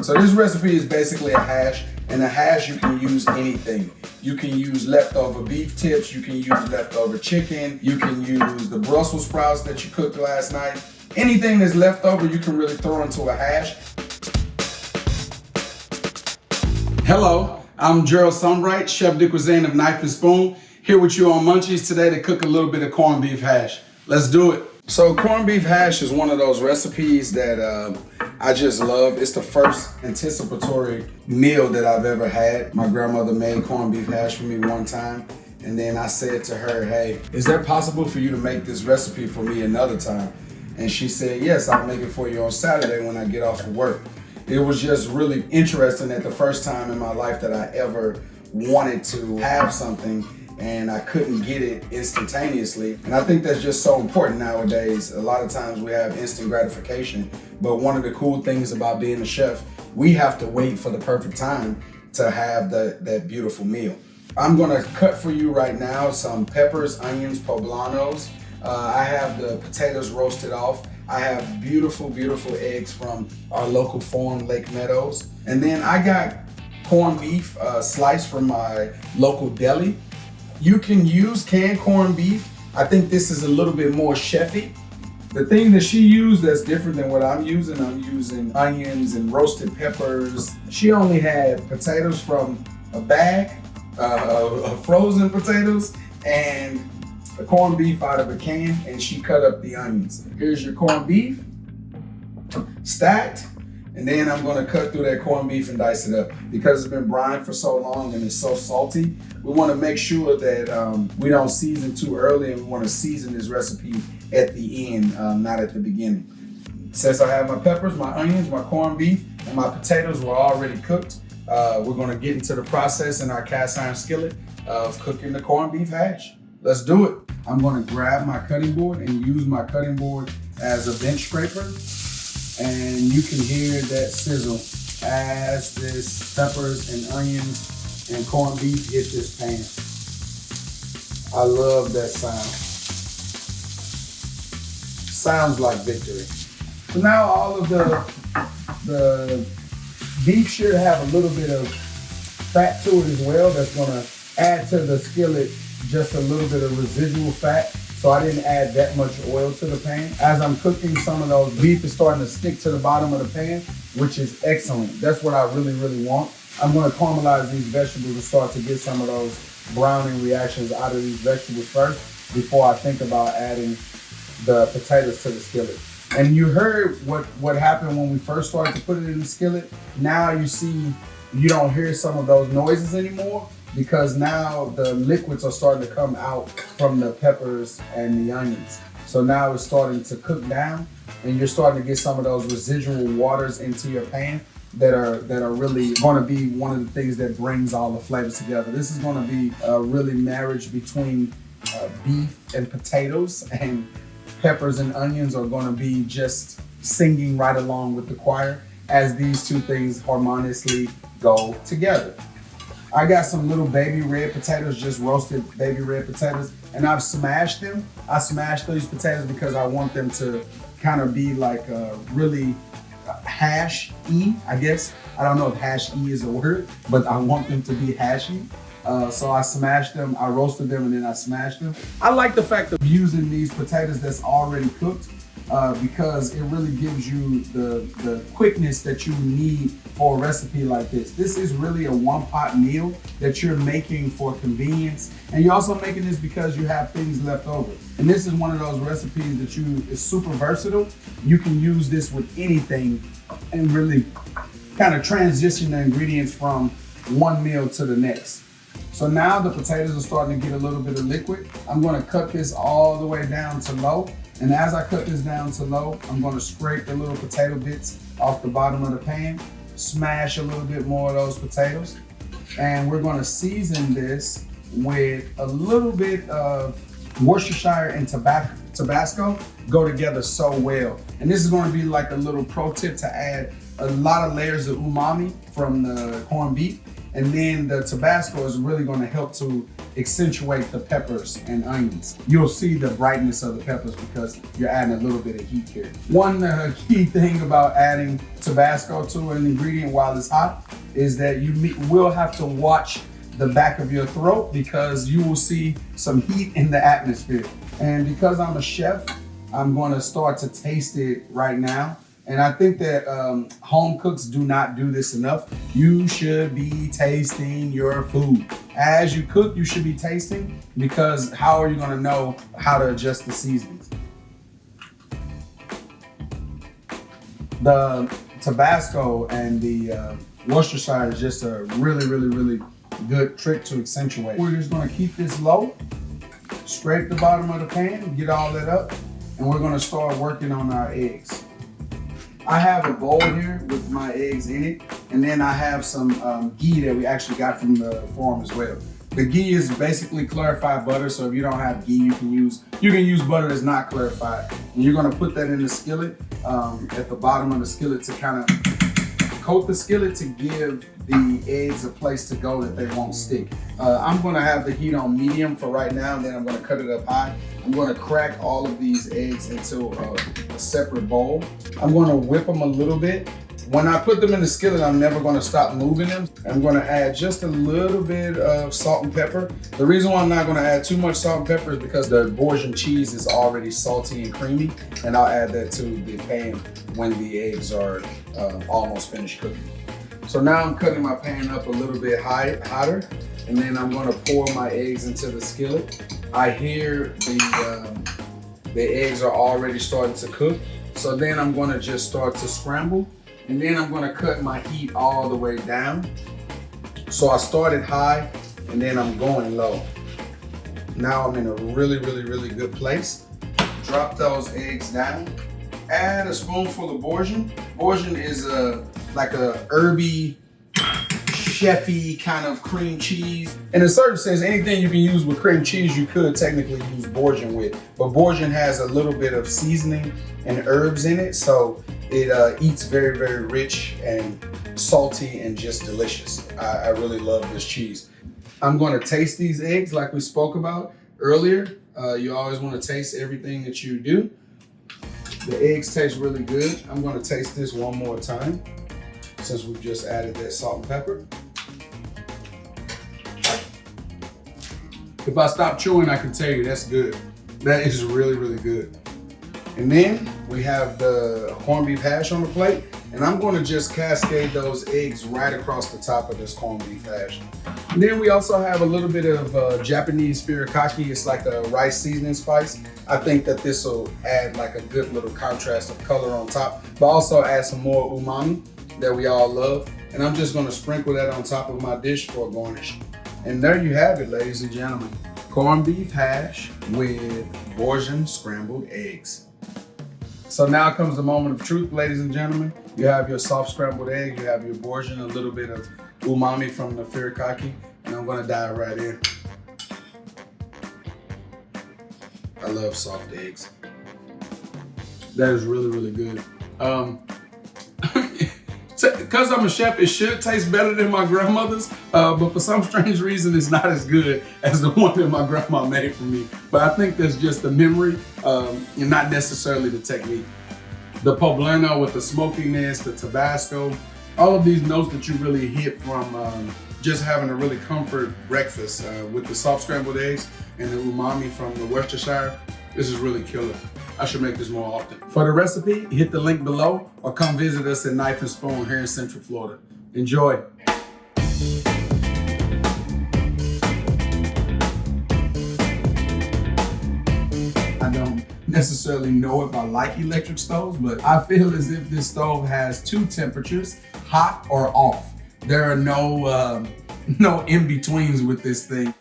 So this recipe is basically a hash, and a hash you can use anything. You can use leftover beef tips, you can use leftover chicken, you can use the Brussels sprouts that you cooked last night. Anything that's left over you can really throw into a hash. Hello, I'm Gerald Sunbright, Chef de Cuisine of Knife and Spoon, here with you on Munchies today to cook a little bit of corned beef hash. Let's do it. So corned beef hash is one of those recipes that I just love. It's the first anticipatory meal that I've ever had. My grandmother made corned beef hash for me one time, and then I said to her, hey, is that possible for you to make this recipe for me another time? And she said, yes, I'll make it for you on Saturday when I get off of work. It was just really interesting that the first time in my life that I ever wanted to have something and I couldn't get it instantaneously. And I think that's just so important nowadays. A lot of times we have instant gratification, but one of the cool things about being a chef, we have to wait for the perfect time to have that beautiful meal. I'm gonna cut for you right now some peppers, onions, poblanos. I have the potatoes roasted off. I have beautiful, beautiful eggs from our local farm, Lake Meadows. And then I got corned beef sliced from my local deli. You can use canned corned beef. I think this is a little bit more chefy. The thing that she used that's different than what I'm using onions and roasted peppers. She only had potatoes from a bag, frozen potatoes, and the corned beef out of a can, and she cut up the onions. Here's your corned beef, stacked, and then I'm gonna cut through that corned beef and dice it up. Because it's been brined for so long and it's so salty, we wanna make sure that we don't season too early, and we wanna season this recipe at the end, not at the beginning. Since I have my peppers, my onions, my corned beef, and my potatoes were already cooked, we're gonna get into the process in our cast iron skillet of cooking the corned beef hash. Let's do it. I'm gonna grab my cutting board and use my cutting board as a bench scraper. And you can hear that sizzle as this peppers and onions and corned beef hit this pan. I love that sound. Sounds like victory. So now all of the beef should have a little bit of fat to it as well. That's gonna add to the skillet just a little bit of residual fat. So I didn't add that much oil to the pan. As I'm cooking, some of those beef is starting to stick to the bottom of the pan, which is excellent. That's what I really, really want. I'm gonna caramelize these vegetables to start to get some of those browning reactions out of these vegetables first before I think about adding the potatoes to the skillet. And you heard what happened when we first started to put it in the skillet. Now you see, you don't hear some of those noises anymore, because now the liquids are starting to come out from the peppers and the onions. So now it's starting to cook down, and you're starting to get some of those residual waters into your pan that are really gonna be one of the things that brings all the flavors together. This is gonna be a really marriage between beef and potatoes, and peppers and onions are gonna be just singing right along with the choir as these two things harmoniously go together. I got some little baby red potatoes, just roasted baby red potatoes, and I've smashed them. I smashed these potatoes because I want them to kind of be like a really hash-y, I guess. I don't know if hash-y is a word, but I want them to be hashy. So I smashed them, I roasted them, and then I smashed them. I like the fact of using these potatoes that's already cooked because it really gives you the quickness that you need for a recipe like this. This is really a one-pot meal that you're making for convenience, and you're also making this because you have things left over. And this is one of those recipes that is super versatile. You can use this with anything and really kind of transition the ingredients from one meal to the next. So now the potatoes are starting to get a little bit of liquid. I'm gonna cut this all the way down to low. And as I cut this down to low, I'm gonna scrape the little potato bits off the bottom of the pan, smash a little bit more of those potatoes. And we're gonna season this with a little bit of Worcestershire and Tabasco. Go together so well. And this is gonna be like a little pro tip to add a lot of layers of umami from the corned beef. And then the Tabasco is really gonna help to accentuate the peppers and onions. You'll see the brightness of the peppers because you're adding a little bit of heat here. One key thing about adding Tabasco to an ingredient while it's hot is that you will have to watch the back of your throat because you will see some heat in the atmosphere. And because I'm a chef, I'm gonna start to taste it right now. And I think that home cooks do not do this enough. You should be tasting your food. As you cook, you should be tasting, because how are you gonna know how to adjust the seasonings? The Tabasco and the Worcestershire is just a really good trick to accentuate. We're just gonna keep this low, scrape the bottom of the pan, get all that up, and we're gonna start working on our eggs. I have a bowl here with my eggs in it, and then I have some ghee that we actually got from the farm as well. The ghee is basically clarified butter, so if you don't have ghee, you can use butter that's not clarified. And you're gonna put that in the skillet, at the bottom of the skillet, to kind of coat the skillet to give the eggs a place to go that they won't stick. I'm gonna have the heat on medium for right now, and then I'm gonna cut it up high. I'm gonna crack all of these eggs into a separate bowl. I'm gonna whip them a little bit. When I put them in the skillet, I'm never gonna stop moving them. I'm gonna add just a little bit of salt and pepper. The reason why I'm not gonna add too much salt and pepper is because the Bourguignon cheese is already salty and creamy, and I'll add that to the pan when the eggs are almost finished cooking. So now I'm cutting my pan up a little bit hotter, and then I'm gonna pour my eggs into the skillet. I hear the eggs are already starting to cook. So then I'm gonna just start to scramble, and then I'm gonna cut my heat all the way down. So I started high, and then I'm going low. Now I'm in a really good place. Drop those eggs down. Add a spoonful of Bourguignon. Bourguignon is like a herby, chefy kind of cream cheese. In a certain sense, anything you can use with cream cheese, you could technically use Bourguignon with. But Bourguignon has a little bit of seasoning and herbs in it, so it eats very rich and salty and just delicious. I really love this cheese. I'm gonna taste these eggs like we spoke about earlier. You always wanna taste everything that you do. The eggs taste really good. I'm gonna taste this one more time since we've just added that salt and pepper. If I stop chewing, I can tell you that's good. That is really good. And then we have the corned beef hash on the plate, and I'm gonna just cascade those eggs right across the top of this corned beef hash. And then we also have a little bit of Japanese furikake. It's like a rice seasoning spice. I think that this will add like a good little contrast of color on top, but also add some more umami that we all love. And I'm just gonna sprinkle that on top of my dish for a garnish. And there you have it, ladies and gentlemen. Corned beef hash with Bourguignon scrambled eggs. So now comes the moment of truth, ladies and gentlemen. You have your soft scrambled egg, you have your Bourguignon, a little bit of umami from the furikake, and I'm gonna dive right in. I love soft eggs. That is really good. Because I'm a chef, it should taste better than my grandmother's, but for some strange reason, it's not as good as the one that my grandma made for me. But I think that's just the memory and not necessarily the technique. The poblano with the smokiness, the Tabasco, all of these notes that you really hit from just having a really comfort breakfast with the soft scrambled eggs and the umami from the Worcestershire. This is really killer. I should make this more often. For the recipe, hit the link below or come visit us at Knife and Spoon here in Central Florida. Enjoy. I don't necessarily know if I like electric stoves, but I feel as if this stove has two temperatures, hot or off. There are no in-betweens with this thing.